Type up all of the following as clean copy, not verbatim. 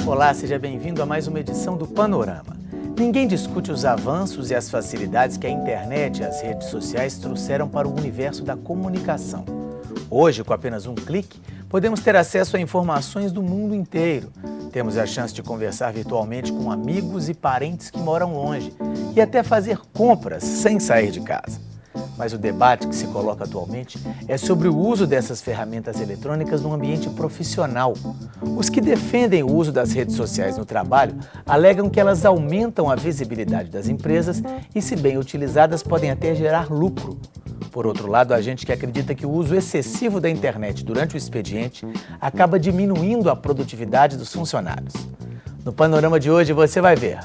Olá, seja bem-vindo a mais uma edição do Panorama. Ninguém discute os avanços e as facilidades que a internet e as redes sociais trouxeram para o universo da comunicação. Hoje, com apenas um clique, podemos ter acesso a informações do mundo inteiro. Temos a chance de conversar virtualmente com amigos e parentes que moram longe e até fazer compras sem sair de casa. Mas o debate que se coloca atualmente é sobre o uso dessas ferramentas eletrônicas no ambiente profissional. Os que defendem o uso das redes sociais no trabalho alegam que elas aumentam a visibilidade das empresas e, se bem utilizadas, podem até gerar lucro. Por outro lado, há gente que acredita que o uso excessivo da internet durante o expediente acaba diminuindo a produtividade dos funcionários. No Panorama de hoje você vai ver.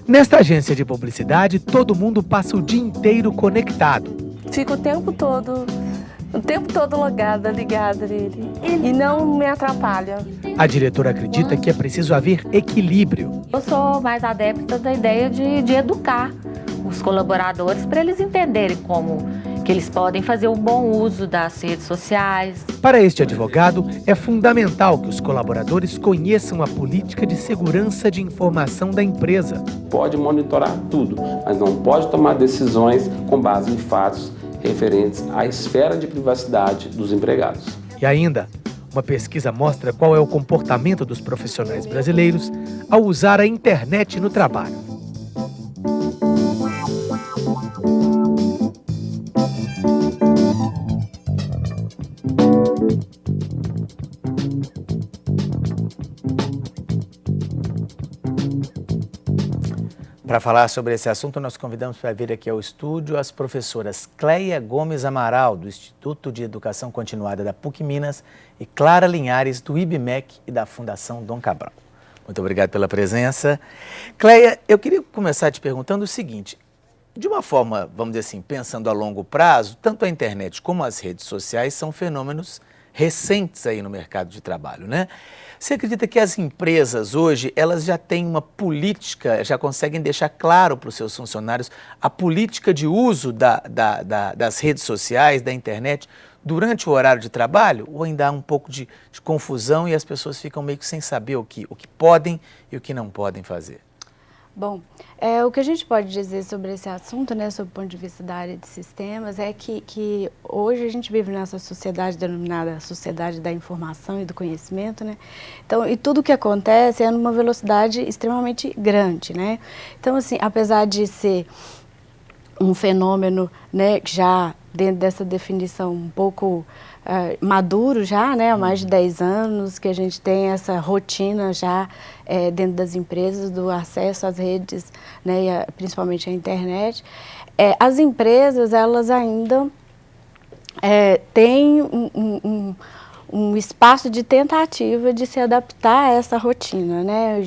Nesta agência de publicidade, todo mundo passa o dia inteiro conectado. Fico o tempo todo logada, ligada nele. E não me atrapalha. A diretora acredita que é preciso haver equilíbrio. Eu sou mais adepta da ideia de educar os colaboradores para eles entenderem como que eles podem fazer um bom uso das redes sociais. Para este advogado, é fundamental que os colaboradores conheçam a política de segurança de informação da empresa. Pode monitorar tudo, mas não pode tomar decisões com base em fatos referentes à esfera de privacidade dos empregados. E ainda, uma pesquisa mostra qual é o comportamento dos profissionais brasileiros ao usar a internet no trabalho. Para falar sobre esse assunto, nós convidamos para vir aqui ao estúdio as professoras Cleia Gomes Amaral, do Instituto de Educação Continuada da PUC Minas, e Clara Linhares, do IBMEC e da Fundação Dom Cabral. Muito obrigado pela presença. Cleia, eu queria começar te perguntando o seguinte: de uma forma, vamos dizer assim, pensando a longo prazo, tanto a internet como as redes sociais são fenômenos recentes aí no mercado de trabalho, né? Você acredita que as empresas hoje, elas já têm uma política, já conseguem deixar claro para os seus funcionários a política de uso das redes sociais, da internet, durante o horário de trabalho? Ou ainda há um pouco de confusão e as pessoas ficam meio que sem saber o que podem e o que não podem fazer? Bom, o que a gente pode dizer sobre esse assunto, né, sob o ponto de vista da área de sistemas, é que hoje a gente vive nessa sociedade denominada sociedade da informação e do conhecimento, né? Então, e tudo o que acontece é numa velocidade extremamente grande, né? Então, assim, apesar de ser um fenômeno, né, já dentro dessa definição um pouco maduro já, né, há mais de 10 anos que a gente tem essa rotina já dentro das empresas do acesso às redes, né, e principalmente à internet. As empresas, elas ainda têm um espaço de tentativa de se adaptar a essa rotina, né?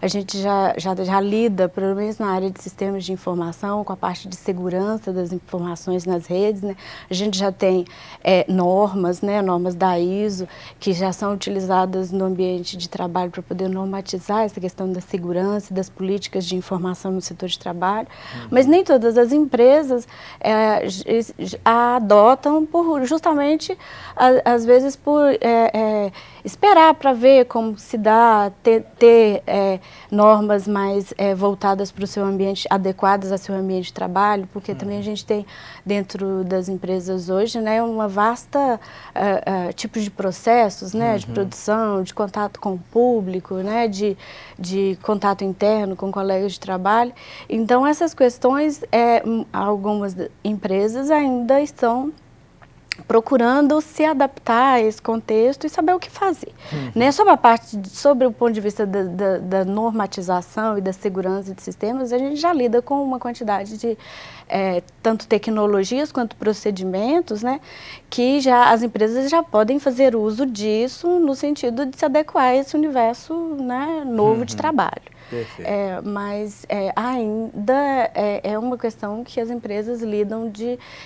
A gente já lida, pelo menos na área de sistemas de informação, com a parte de segurança das informações nas redes, né? A gente já tem normas, né? Normas da ISO, que já são utilizadas no ambiente de trabalho para poder normatizar essa questão da segurança e das políticas de informação no setor de trabalho. Mas nem todas as empresas adotam justamente, às vezes, por esperar para ver como se dá, ter normas mais voltadas para o seu ambiente, adequadas ao seu ambiente de trabalho, porque também a gente tem dentro das empresas hoje, né, uma vasta tipo de processos, né, de produção, de contato com o público, né, de contato interno com colegas de trabalho. Então, essas questões, algumas empresas ainda estão procurando se adaptar a esse contexto e saber o que fazer. Né? Sobre o ponto de vista da normatização e da segurança de sistemas, a gente já lida com uma quantidade de tanto tecnologias quanto procedimentos, né, que as empresas já podem fazer uso disso no sentido de se adequar a esse universo, né, novo de trabalho. Mas ainda é uma questão que as empresas lidam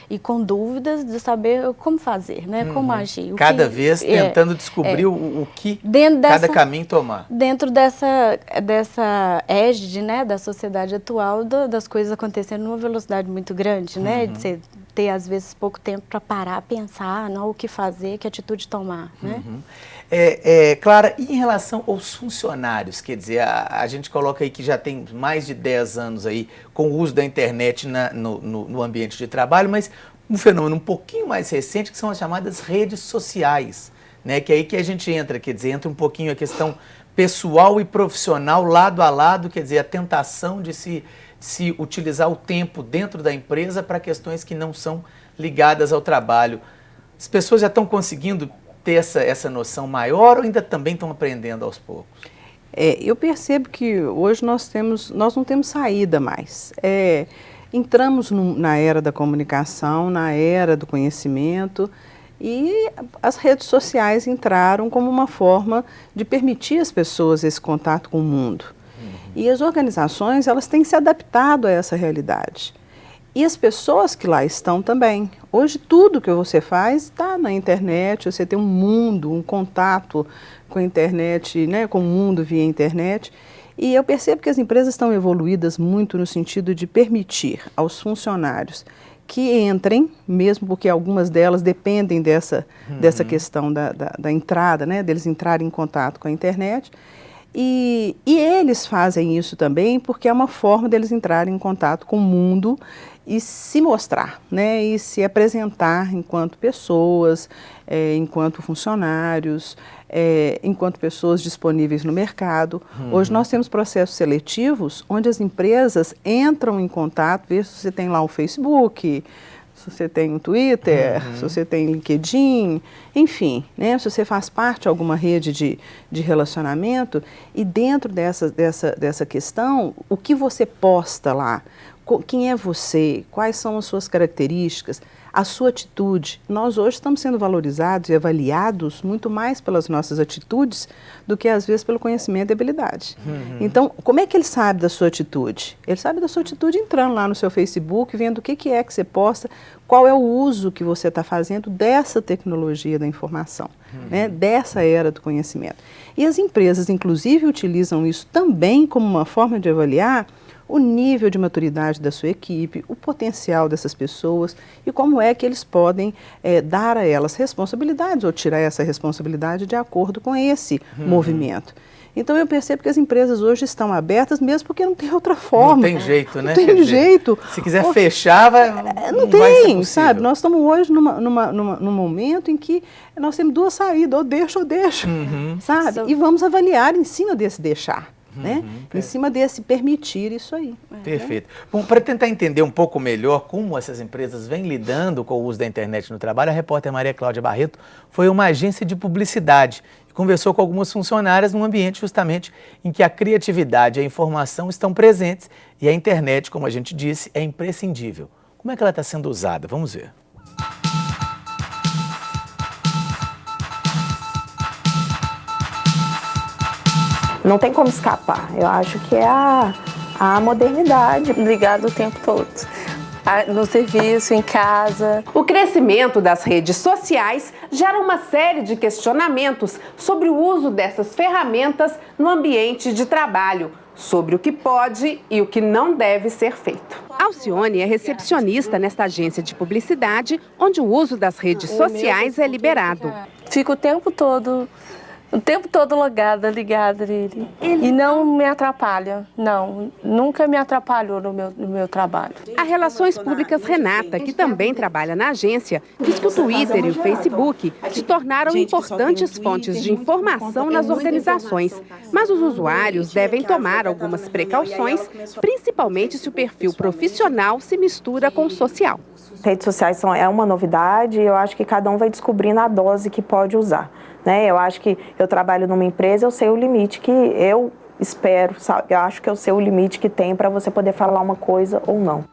e com dúvidas de saber como fazer, né? Como agir. Cada vez tentando descobrir o que cada caminho tomar. Dentro dessa égide, né, da sociedade atual, das coisas acontecendo numa velocidade muito grande, né? De ser ter, às vezes, pouco tempo para parar, pensar, não, o que fazer, que atitude tomar, né? Clara, e em relação aos funcionários, quer dizer, a gente coloca aí que já tem mais de 10 anos aí com o uso da internet no ambiente de trabalho, mas um fenômeno um pouquinho mais recente que são as chamadas redes sociais, né? Que é aí que a gente entra, quer dizer, entra um pouquinho a questão pessoal e profissional lado a lado, quer dizer, a tentação de se utilizar o tempo dentro da empresa para questões que não são ligadas ao trabalho. As pessoas já estão conseguindo ter essa noção maior ou ainda também estão aprendendo aos poucos? Eu percebo que hoje nós não temos saída mais. Entramos na era da comunicação, na era do conhecimento, e as redes sociais entraram como uma forma de permitir às pessoas esse contato com o mundo. E as organizações, elas têm se adaptado a essa realidade. E as pessoas que lá estão também. Hoje tudo que você faz está na internet, você tem um mundo, um contato com a internet, né, com o mundo via internet. E eu percebo que as empresas estão evoluídas muito no sentido de permitir aos funcionários que entrem, mesmo porque algumas delas dependem dessa questão da entrada, né, deles entrarem em contato com a internet. E eles fazem isso também porque é uma forma deles entrarem em contato com o mundo e se mostrar, né, e se apresentar enquanto pessoas, enquanto funcionários, enquanto pessoas disponíveis no mercado. Hoje nós temos processos seletivos onde as empresas entram em contato, vê se você tem lá o Facebook, se você tem um Twitter, se você tem LinkedIn, enfim, né, se você faz parte de alguma rede de relacionamento, e dentro dessa questão, o que você posta lá, quem é você, quais são as suas características, a sua atitude. Nós hoje estamos sendo valorizados e avaliados muito mais pelas nossas atitudes do que às vezes pelo conhecimento e habilidade. Então, como é que ele sabe da sua atitude? Ele sabe da sua atitude entrando lá no seu Facebook, vendo o que é que você posta, qual é o uso que você está fazendo dessa tecnologia da informação, né, dessa era do conhecimento. E as empresas, inclusive, utilizam isso também como uma forma de avaliar o nível de maturidade da sua equipe, o potencial dessas pessoas e como é que eles podem dar a elas responsabilidades ou tirar essa responsabilidade de acordo com esse movimento. Então eu percebo que as empresas hoje estão abertas mesmo porque não tem outra forma. Não tem jeito, né? Não tem jeito. Se quiser fechar, não tem, sabe? Nós estamos hoje num momento em que nós temos duas saídas, ou deixa, sabe? E vamos avaliar em cima desse deixar. Né? Em cima desse permitir isso aí. Perfeito. Bom, para tentar entender um pouco melhor como essas empresas vêm lidando com o uso da internet no trabalho, a repórter Maria Cláudia Barreto foi a uma agência de publicidade e conversou com algumas funcionárias num ambiente justamente em que a criatividade e a informação estão presentes e a internet, como a gente disse, é imprescindível. Como é que ela está sendo usada? Vamos ver. Não tem como escapar. Eu acho que é a modernidade. Ligado o tempo todo. No serviço, em casa. O crescimento das redes sociais gera uma série de questionamentos sobre o uso dessas ferramentas no ambiente de trabalho, sobre o que pode e o que não deve ser feito. Alcione é recepcionista nesta agência de publicidade, onde o uso das redes sociais é liberado. Fico o tempo todo logada, ligada nele. E não me atrapalha, não. Nunca me atrapalhou no meu trabalho. A Relações Públicas Renata, que também trabalha na agência, diz que o Twitter e o Facebook se tornaram importantes fontes de informação nas organizações. Mas os usuários devem tomar algumas precauções, principalmente se o perfil profissional se mistura com o social. Redes sociais é uma novidade e eu acho que cada um vai descobrindo a dose que pode usar. Né? Eu acho que eu trabalho numa empresa, eu sei o limite que eu espero, sabe? Eu acho que eu sei o limite que tem para você poder falar uma coisa ou não.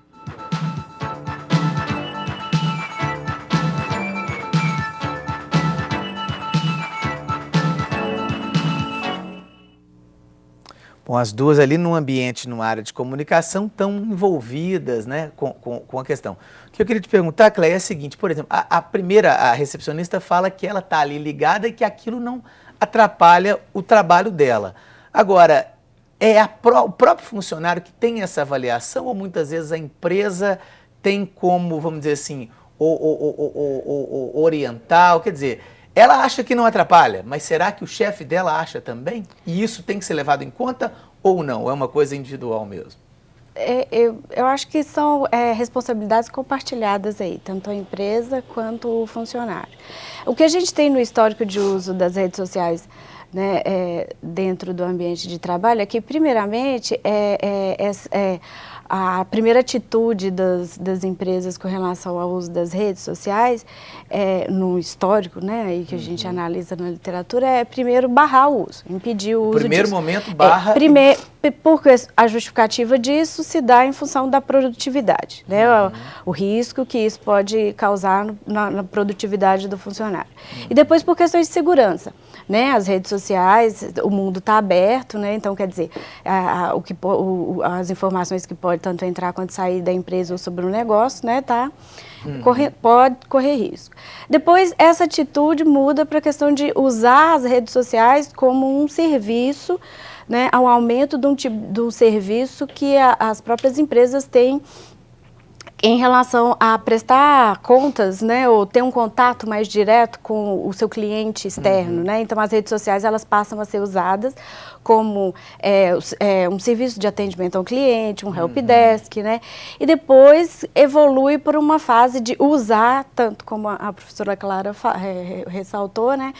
Bom, as duas ali num ambiente, numa área de comunicação, estão envolvidas, né, com a questão. O que eu queria te perguntar, Cléia, é o seguinte, por exemplo, a recepcionista fala que ela está ali ligada e que aquilo não atrapalha o trabalho dela. Agora, o próprio funcionário que tem essa avaliação ou muitas vezes a empresa tem como, vamos dizer assim, orientar, quer dizer, ela acha que não atrapalha, mas será que o chefe dela acha também? E isso tem que ser levado em conta ou não? É uma coisa individual mesmo? Eu acho que são responsabilidades compartilhadas aí, tanto a empresa quanto o funcionário. O que a gente tem no histórico de uso das redes sociais, né, dentro do ambiente de trabalho é que, primeiramente, a primeira atitude das empresas com relação ao uso das redes sociais, no histórico, né, aí que a gente analisa na literatura, é primeiro barrar o uso, impedir o uso primeiro disso. momento, barra... Porque a justificativa disso se dá em função da produtividade, né, o risco que isso pode causar na produtividade do funcionário. E depois por questões de segurança. Né, as redes sociais, o mundo está aberto, né, então quer dizer, as informações que podem tanto entrar quanto sair da empresa ou sobre o negócio, né, pode correr risco. Depois, essa atitude muda para a questão de usar as redes sociais como um serviço, né, ao aumento do serviço que as próprias empresas têm em relação a prestar contas, né, ou ter um contato mais direto com o seu cliente externo, né? Então, as redes sociais, elas passam a ser usadas como um serviço de atendimento ao cliente, um helpdesk, né? E depois evolui por uma fase de usar, tanto como a professora Clara ressaltou, né?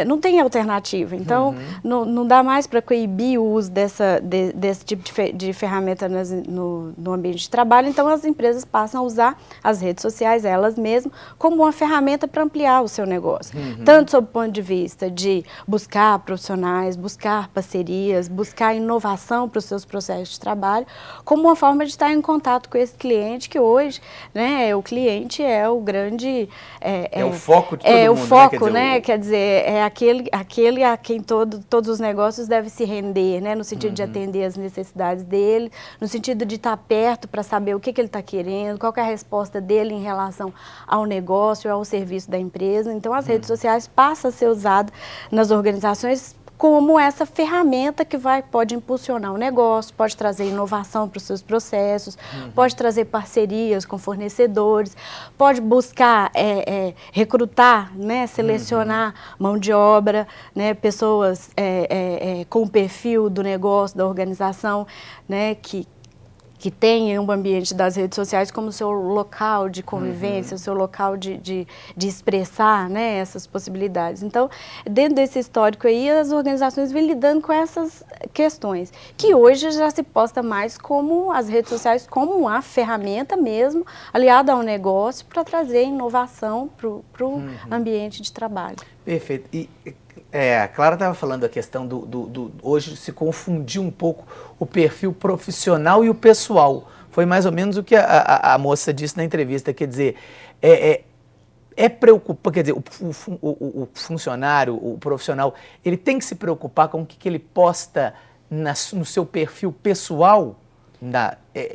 Não tem alternativa. Então, não dá mais para coibir o uso desse tipo de ferramenta no ambiente de trabalho. Então, as empresas passam a usar as redes sociais, elas mesmas, como uma ferramenta para ampliar o seu negócio. Tanto sob o ponto de vista de buscar profissionais, buscar parcerias, buscar inovação para os seus processos de trabalho, como uma forma de estar em contato com esse cliente, que hoje, né, o cliente é o grande... É o foco de todo mundo, o foco, né? Quer dizer, é aquele a quem todos os negócios devem se render, né? No sentido de atender as necessidades dele, no sentido de estar perto para saber o que ele está querendo, qual que é a resposta dele em relação ao negócio, ao serviço da empresa. Então, as redes sociais passam a ser usadas nas organizações como essa ferramenta que pode impulsionar o negócio, pode trazer inovação para os seus processos, pode trazer parcerias com fornecedores, pode buscar recrutar, né, selecionar mão de obra, né, pessoas com o perfil do negócio, da organização, né, que tem um ambiente das redes sociais como seu local de convivência, seu local de expressar, né, essas possibilidades. Então, dentro desse histórico aí, as organizações vêm lidando com essas questões, que hoje já se posta mais como as redes sociais, como uma ferramenta mesmo, aliada ao negócio, para trazer inovação para o ambiente de trabalho. Perfeito. E a Clara estava falando da questão hoje se confundir um pouco o perfil profissional e o pessoal. Foi mais ou menos o que a moça disse na entrevista, quer dizer, preocupante, quer dizer, o funcionário, o profissional, ele tem que se preocupar com o que ele posta no seu perfil pessoal.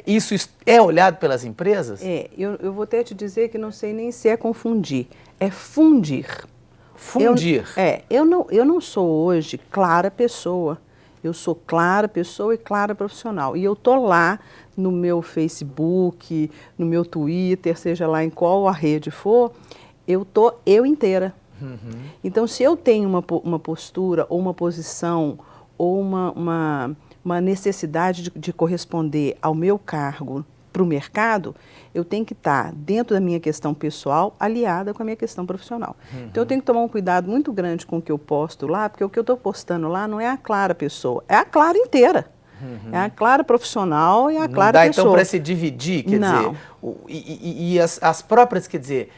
Isso é olhado pelas empresas? Eu vou até te dizer que não sei nem se é confundir, é fundir. Fundir. Eu não sou hoje Clara pessoa, eu sou Clara pessoa e Clara profissional. E eu estou lá no meu Facebook, no meu Twitter, seja lá em qual a rede for, eu estou eu inteira. Então, se eu tenho uma postura ou uma posição ou uma necessidade de corresponder ao meu cargo para o mercado, eu tenho que estar dentro da minha questão pessoal aliada com a minha questão profissional. Então, eu tenho que tomar um cuidado muito grande com o que eu posto lá, porque o que eu estou postando lá não é a Clara pessoa, é a Clara inteira. É a Clara profissional e a Clara pessoa. Não dá, então, para se dividir, quer dizer, e as próprias, quer dizer,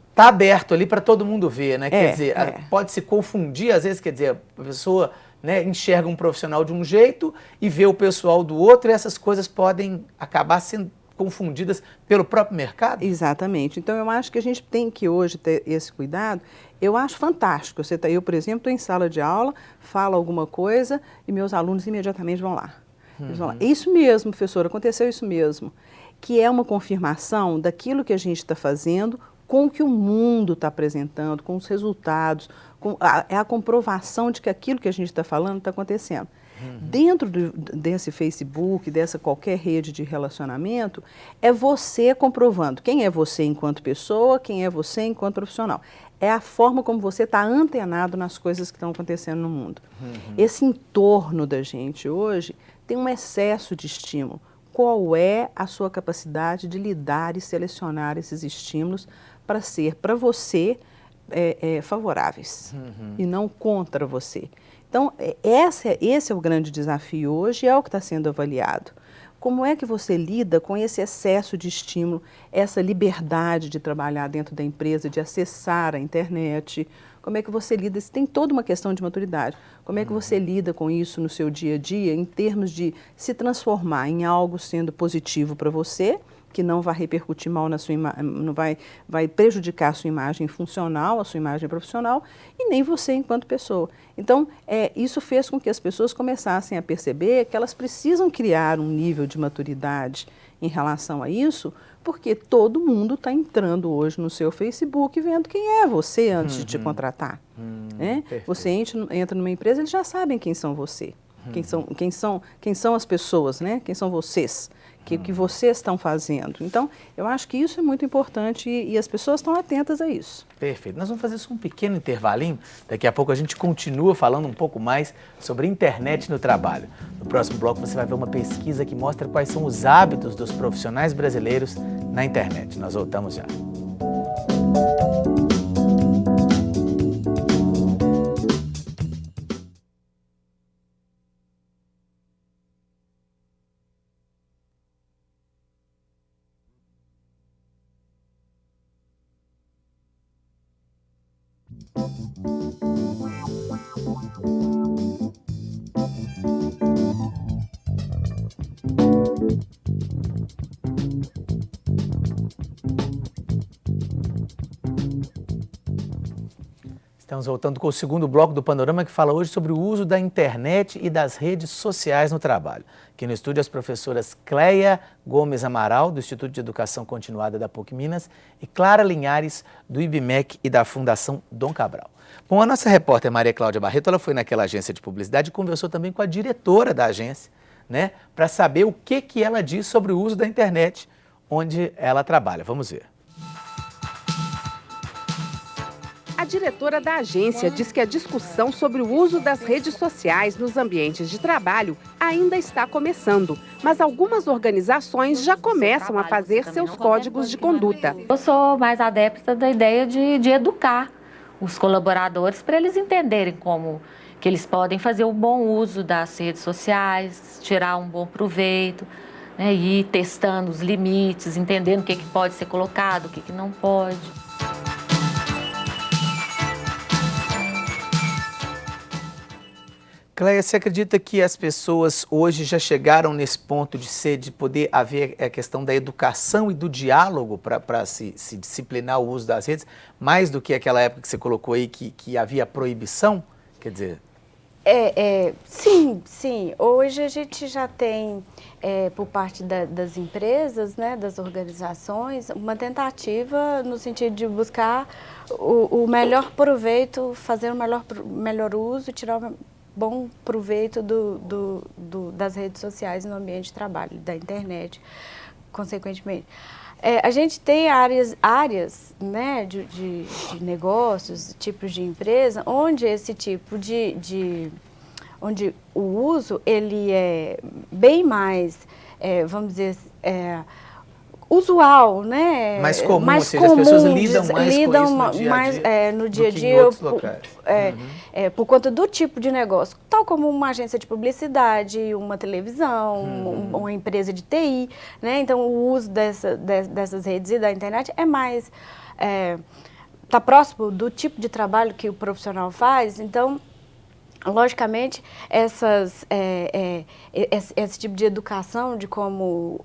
está aberto ali para todo mundo ver, né? Quer dizer, pode se confundir, às vezes, quer dizer, a pessoa, né, enxerga um profissional de um jeito e vê o pessoal do outro, e essas coisas podem acabar sendo confundidas pelo próprio mercado? Exatamente. Então, eu acho que a gente tem que hoje ter esse cuidado. Eu acho fantástico. Eu, por exemplo, estou em sala de aula, falo alguma coisa e meus alunos imediatamente vão lá. Eles vão lá. Isso mesmo, professora, aconteceu isso mesmo. Que é uma confirmação daquilo que a gente está fazendo com o que o mundo está apresentando, com os resultados, é a comprovação de que aquilo que a gente está falando está acontecendo. Dentro desse Facebook, dessa qualquer rede de relacionamento, é você comprovando quem é você enquanto pessoa, quem é você enquanto profissional. É a forma como você está antenado nas coisas que estão acontecendo no mundo. Esse entorno da gente hoje tem um excesso de estímulo. Qual é a sua capacidade de lidar e selecionar esses estímulos para ser, para você, favoráveis e não contra você? Então, esse é o grande desafio hoje, é o que está sendo avaliado. Como é que você lida com esse excesso de estímulo, essa liberdade de trabalhar dentro da empresa, de acessar a internet? Como é que você lida? Isso tem toda uma questão de maturidade. Como é que você lida com isso no seu dia a dia, em termos de se transformar em algo sendo positivo para você, que não vai repercutir mal na sua imagem, não vai prejudicar a sua imagem funcional, a sua imagem profissional, e nem você enquanto pessoa. Então, isso fez com que as pessoas começassem a perceber que elas precisam criar um nível de maturidade em relação a isso, porque todo mundo está entrando hoje no seu Facebook vendo quem é você antes de te contratar. Né? Você entra numa empresa, eles já sabem quem são você, quem são as pessoas, né? Quem são vocês. O que vocês estão fazendo. Então, eu acho que isso é muito importante e as pessoas estão atentas a isso. Perfeito. Nós vamos fazer só um pequeno intervalinho. Daqui a pouco a gente continua falando um pouco mais sobre internet no trabalho. No próximo bloco você vai ver uma pesquisa que mostra quais são os hábitos dos profissionais brasileiros na internet. Nós voltamos já. Estamos voltando com o segundo bloco do Panorama, que fala hoje sobre o uso da internet e das redes sociais no trabalho. Aqui no estúdio as professoras Cleia Gomes Amaral, do Instituto de Educação Continuada da PUC Minas, e Clara Linhares, do IBMEC e da Fundação Dom Cabral. Bom, a nossa repórter Maria Cláudia Barreto, ela foi naquela agência de publicidade e conversou também com a diretora da agência, né, para saber o que ela diz sobre o uso da internet onde ela trabalha. Vamos ver. A diretora da agência diz que a discussão sobre o uso das redes sociais nos ambientes de trabalho ainda está começando, mas algumas organizações já começam a fazer seus códigos de conduta. Eu sou mais adepta da ideia de educar os colaboradores para eles entenderem como que eles podem fazer um bom uso das redes sociais, tirar um bom proveito, né, e ir testando os limites, entendendo o que pode ser colocado, o que não pode. Cleia, você acredita que as pessoas hoje já chegaram nesse ponto de poder haver a questão da educação e do diálogo para se disciplinar o uso das redes, mais do que aquela época que você colocou aí que havia proibição? Quer dizer... Sim. Hoje a gente já tem, por parte das empresas, né, das organizações, uma tentativa no sentido de buscar o melhor proveito, fazer o melhor uso, tirar o bom proveito das redes sociais no ambiente de trabalho, da internet, consequentemente. A gente tem áreas né, de negócios, tipos de empresa, onde esse tipo onde o uso ele é bem mais, vamos dizer, usual, né? Mais comum, mais ou seja, comum, as pessoas lidam mais com isso no dia a dia, em outros locais. Por conta do tipo de negócio, tal como uma agência de publicidade, uma televisão, uma empresa de TI, né? Então o uso dessas redes e da internet é mais, está próximo do tipo de trabalho que o profissional faz, então logicamente, esse tipo de educação de como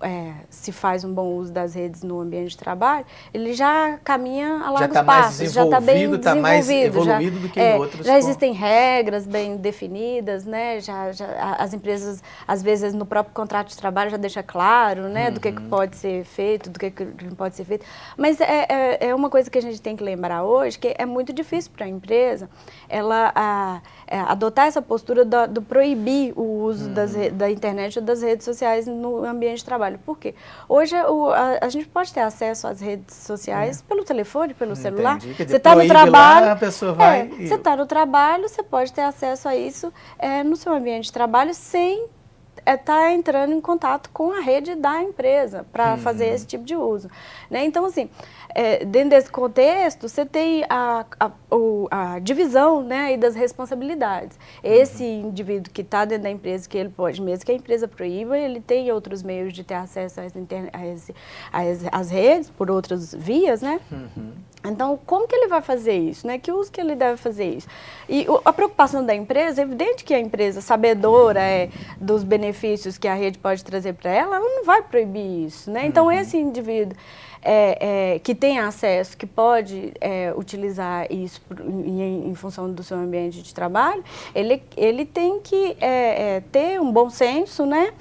se faz um bom uso das redes no ambiente de trabalho, ele já caminha a largos passos, já está bem desenvolvido, está mais evoluído do que em outros. Já existem regras bem definidas, né? As empresas, às vezes, no próprio contrato de trabalho já deixa claro, né? Do que pode ser feito, do que não pode ser feito. Mas é uma coisa que a gente tem que lembrar hoje, que é muito difícil para a empresa ela adotar adotar essa postura do proibir o uso da internet ou das redes sociais no ambiente de trabalho. Por quê? Hoje a gente pode ter acesso às redes sociais pelo telefone, pelo celular. Quer dizer, você está no trabalho, lá, a pessoa vai você está no trabalho, você pode ter acesso a isso no seu ambiente de trabalho sem estar entrando em contato com a rede da empresa para fazer esse tipo de uso. Né? Então, assim, dentro desse contexto, você tem a divisão, né, aí das responsabilidades. Esse indivíduo que está dentro da empresa, que ele pode, mesmo que a empresa proíba, ele tem outros meios de ter acesso às redes, por outras vias, né? Então, como que ele vai fazer isso? Né? Que uso que ele deve fazer isso? E a preocupação da empresa, é evidente que a empresa, sabedora dos benefícios que a rede pode trazer para ela não vai proibir isso. Né? Então, esse indivíduo que tem acesso, que pode utilizar isso em função do seu ambiente de trabalho, ele tem que ter um bom senso, né?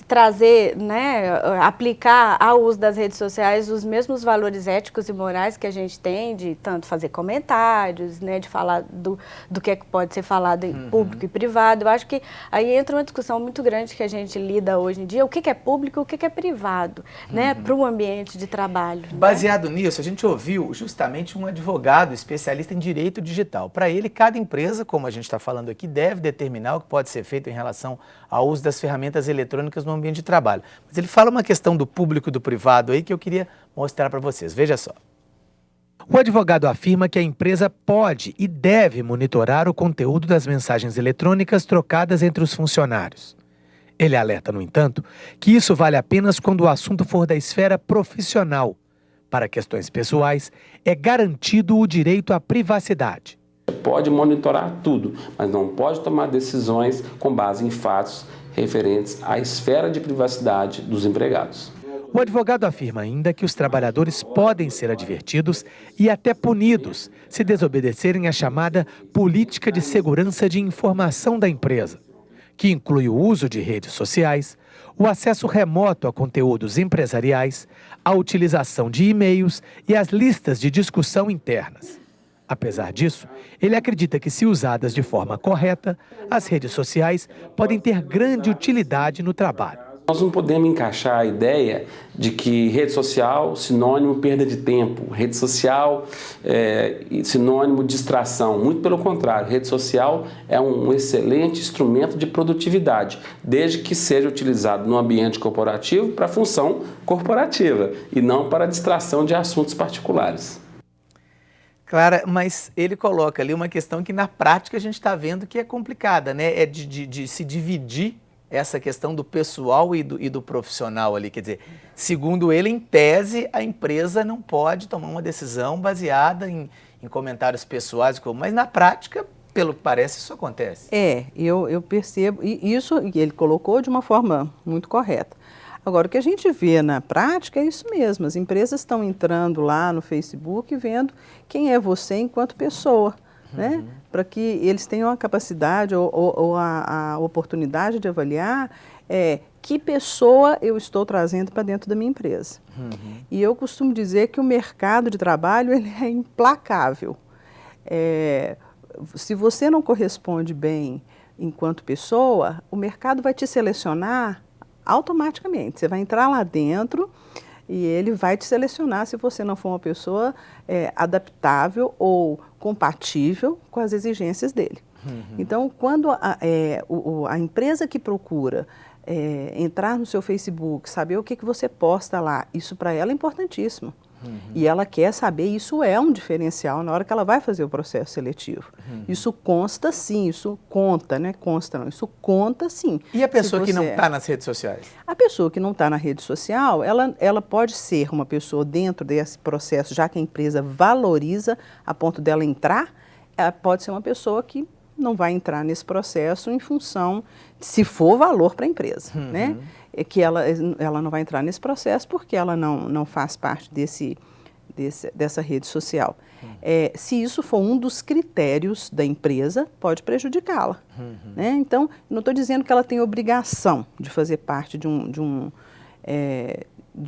Trazer, né? Aplicar ao uso das redes sociais os mesmos valores éticos e morais que a gente tem, de tanto fazer comentários, né? De falar do que pode ser falado em público e privado. Eu acho que aí entra uma discussão muito grande que a gente lida hoje em dia, o que é público e o que é privado, né? Para um ambiente de trabalho. Baseado nisso, a gente ouviu justamente um advogado especialista em direito digital. Para ele, cada empresa, como a gente está falando aqui, deve determinar o que pode ser feito em relação ao uso das ferramentas eletrônicas no ambiente de trabalho. Mas ele fala uma questão do público e do privado aí que eu queria mostrar para vocês. Veja só. O advogado afirma que a empresa pode e deve monitorar o conteúdo das mensagens eletrônicas trocadas entre os funcionários. Ele alerta, no entanto, que isso vale apenas quando o assunto for da esfera profissional. Para questões pessoais, é garantido o direito à privacidade. Pode monitorar tudo, mas não pode tomar decisões com base em fatos referentes à esfera de privacidade dos empregados. O advogado afirma ainda que os trabalhadores podem ser advertidos e até punidos se desobedecerem à chamada política de segurança de informação da empresa, que inclui o uso de redes sociais, o acesso remoto a conteúdos empresariais, a utilização de e-mails e as listas de discussão internas. Apesar disso, ele acredita que, se usadas de forma correta, as redes sociais podem ter grande utilidade no trabalho. Nós não podemos encaixar a ideia de que rede social sinônimo perda de tempo, rede social sinônimo distração. Muito pelo contrário, rede social é um excelente instrumento de produtividade, desde que seja utilizado no ambiente corporativo para função corporativa e não para distração de assuntos particulares. Clara, mas ele coloca ali uma questão que na prática a gente está vendo que é complicada, né? É de se dividir essa questão do pessoal e do profissional ali. Quer dizer, segundo ele, em tese, a empresa não pode tomar uma decisão baseada em comentários pessoais, mas na prática, pelo que parece, isso acontece. Eu percebo, e isso ele colocou de uma forma muito correta. Agora, o que a gente vê na prática é isso mesmo, as empresas estão entrando lá no Facebook e vendo quem é você enquanto pessoa. Né? Para que eles tenham a capacidade ou a oportunidade de avaliar que pessoa eu estou trazendo para dentro da minha empresa. E eu costumo dizer que o mercado de trabalho ele é implacável. Se você não corresponde bem enquanto pessoa, o mercado vai te selecionar automaticamente. Você vai entrar lá dentro e ele vai te selecionar se você não for uma pessoa adaptável ou compatível com as exigências dele. Então, quando a empresa que procura entrar no seu Facebook, saber o que você posta lá, isso para ela é importantíssimo. E ela quer saber, isso é um diferencial na hora que ela vai fazer o processo seletivo. Isso consta sim, isso conta, né? Consta não, isso conta sim. E a pessoa que não está nas redes sociais? A pessoa que não está na rede social, ela pode ser uma pessoa dentro desse processo, já que a empresa valoriza a ponto dela entrar, ela pode ser uma pessoa que não vai entrar nesse processo em função, se for valor para a empresa, né? É que ela não vai entrar nesse processo porque ela não faz parte dessa rede social. Se isso for um dos critérios da empresa, pode prejudicá-la. Né? Então, não estou dizendo que ela tem obrigação de fazer parte de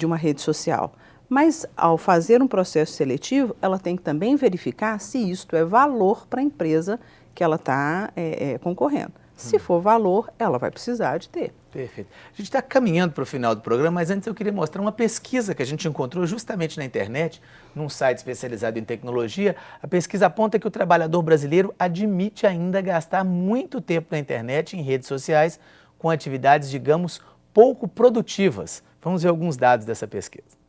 uma rede social, mas ao fazer um processo seletivo, ela tem que também verificar se isto é valor para a empresa que ela está concorrendo. Se for valor, ela vai precisar de ter. Perfeito. A gente está caminhando para o final do programa, mas antes eu queria mostrar uma pesquisa que a gente encontrou justamente na internet, num site especializado em tecnologia. A pesquisa aponta que o trabalhador brasileiro admite ainda gastar muito tempo na internet e em redes sociais com atividades, digamos, pouco produtivas. Vamos ver alguns dados dessa pesquisa.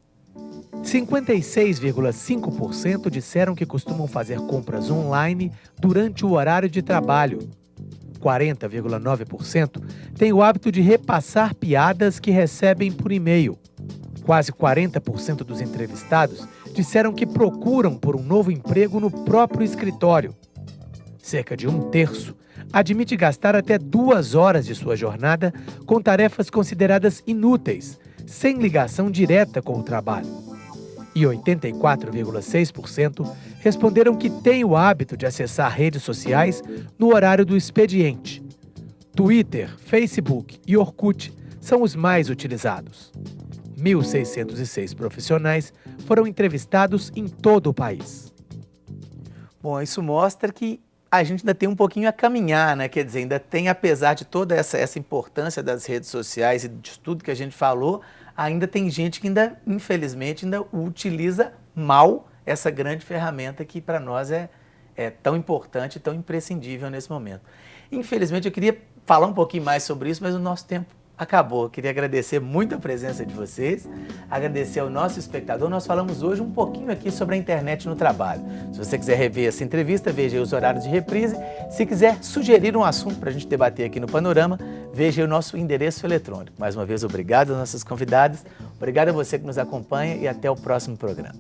56,5% disseram que costumam fazer compras online durante o horário de trabalho. 40,9% têm o hábito de repassar piadas que recebem por e-mail. Quase 40% dos entrevistados disseram que procuram por um novo emprego no próprio escritório. Cerca de 1/3 admite gastar até 2 horas de sua jornada com tarefas consideradas inúteis, sem ligação direta com o trabalho. E 84,6% responderam que têm o hábito de acessar redes sociais no horário do expediente. Twitter, Facebook e Orkut são os mais utilizados. 1.606 profissionais foram entrevistados em todo o país. Bom, isso mostra que a gente ainda tem um pouquinho a caminhar, né? Quer dizer, ainda tem, apesar de toda essa importância das redes sociais e de tudo que a gente falou, ainda tem gente que ainda, infelizmente, ainda utiliza mal essa grande ferramenta que para nós é tão importante e tão imprescindível nesse momento. Infelizmente, eu queria falar um pouquinho mais sobre isso, mas o nosso tempo acabou. Eu queria agradecer muito a presença de vocês, agradecer ao nosso espectador. Nós falamos hoje um pouquinho aqui sobre a internet no trabalho. Se você quiser rever essa entrevista, veja aí os horários de reprise. Se quiser sugerir um assunto para a gente debater aqui no Panorama, veja aí o nosso endereço eletrônico. Mais uma vez, obrigado às nossas convidadas, obrigado a você que nos acompanha e até o próximo programa.